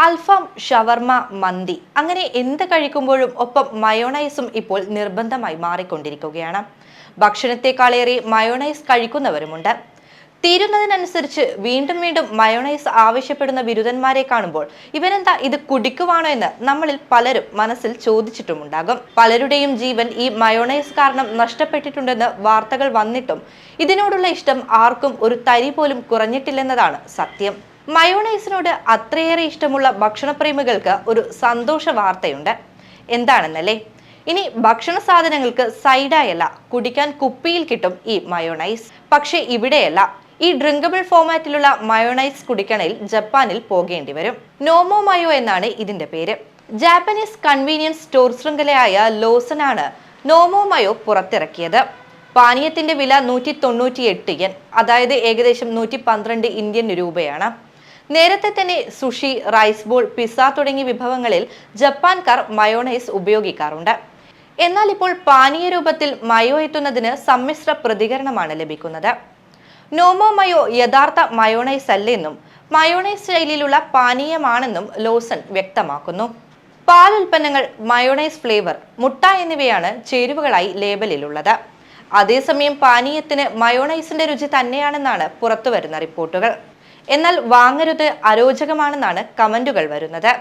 അൽഫാം, ഷവർമ, മന്തി അങ്ങനെ എന്ത് കഴിക്കുമ്പോഴും ഒപ്പം മയോണൈസും ഇപ്പോൾ നിർബന്ധമായി മാറിക്കൊണ്ടിരിക്കുകയാണ്. ഭക്ഷണത്തെക്കാളേറെ മയോണൈസ് കഴിക്കുന്നവരുമുണ്ട്. തീരുന്നതിനനുസരിച്ച് വീണ്ടും വീണ്ടും മയോണൈസ് ആവശ്യപ്പെടുന്ന ബിരുദന്മാരെ കാണുമ്പോൾ ഇവരെന്താ ഇത് കുടിക്കുവാണോ എന്ന് നമ്മളിൽ പലരും മനസ്സിൽ ചോദിച്ചിട്ടുമുണ്ടാകും. പലരുടെയും ജീവൻ ഈ മയോണൈസ് കാരണം നഷ്ടപ്പെട്ടിട്ടുണ്ടെന്ന് വാർത്തകൾ വന്നിട്ടും ഇതിനോടുള്ള ഇഷ്ടം ആർക്കും ഒരു തരി പോലും കുറഞ്ഞിട്ടില്ലെന്നതാണ് സത്യം. മയോണൈസിനോട് അത്രയേറെ ഇഷ്ടമുള്ള ഭക്ഷണപ്രേമികൾക്ക് ഒരു സന്തോഷ വാർത്തയുണ്ട്. എന്താണെന്നല്ലേ? ഇനി ഭക്ഷണ സാധനങ്ങൾക്ക് സൈഡായല്ല, കുടിക്കാൻ കുപ്പിയിൽ കിട്ടും ഈ മയോണൈസ്. പക്ഷെ ഇവിടെയല്ല. ഈ ഡ്രിങ്കബിൾ ഫോമാറ്റിലുള്ള മയോണൈസ് കുടിക്കണയിൽ ജപ്പാനിൽ പോകേണ്ടി വരും. നോമോ മയോ എന്നാണ് ഇതിന്റെ പേര്. ജാപ്പനീസ് കൺവീനിയൻസ് സ്റ്റോർ ശൃംഖലയായ ലോസൺ ആണ് നോമോ മയോ പുറത്തിറക്കിയത്. പാനീയത്തിന്റെ വില 198 യെൻ, അതായത് ഏകദേശം 112 ഇന്ത്യൻ രൂപയാണ്. നേരത്തെ തന്നെ സുഷി, റൈസ് ബോൾ, പിസ്സ തുടങ്ങിയ വിഭവങ്ങളിൽ ജപ്പാൻകാർ മയോണൈസ് ഉപയോഗിക്കാറുണ്ട്. എന്നാൽ ഇപ്പോൾ പാനീയ രൂപത്തിൽ മയോ എത്തുന്നതിന് സമ്മിശ്ര പ്രതികരണമാണ് ലഭിക്കുന്നത്. നോമോ മയോ യഥാർത്ഥ മയോണൈസ് അല്ലെന്നും മയോണൈസ് ശൈലിയിലുള്ള പാനീയമാണെന്നും ലോസൺ വ്യക്തമാക്കുന്നു. പാൽ ഉൽപ്പന്നങ്ങൾ, മയോണൈസ് ഫ്ലേവർ, മുട്ട എന്നിവയാണ് ചേരുവകളായി ലേബലിലുള്ളത്. അതേസമയം പാനീയത്തിന് മയോണൈസിന്റെ രുചി തന്നെയാണെന്നാണ് പുറത്തുവരുന്ന റിപ്പോർട്ടുകൾ. എന്നാൽ വാങ്ങരുത്, അരോചകമാണെന്നാണ് കമന്റുകൾ വരുന്നത്.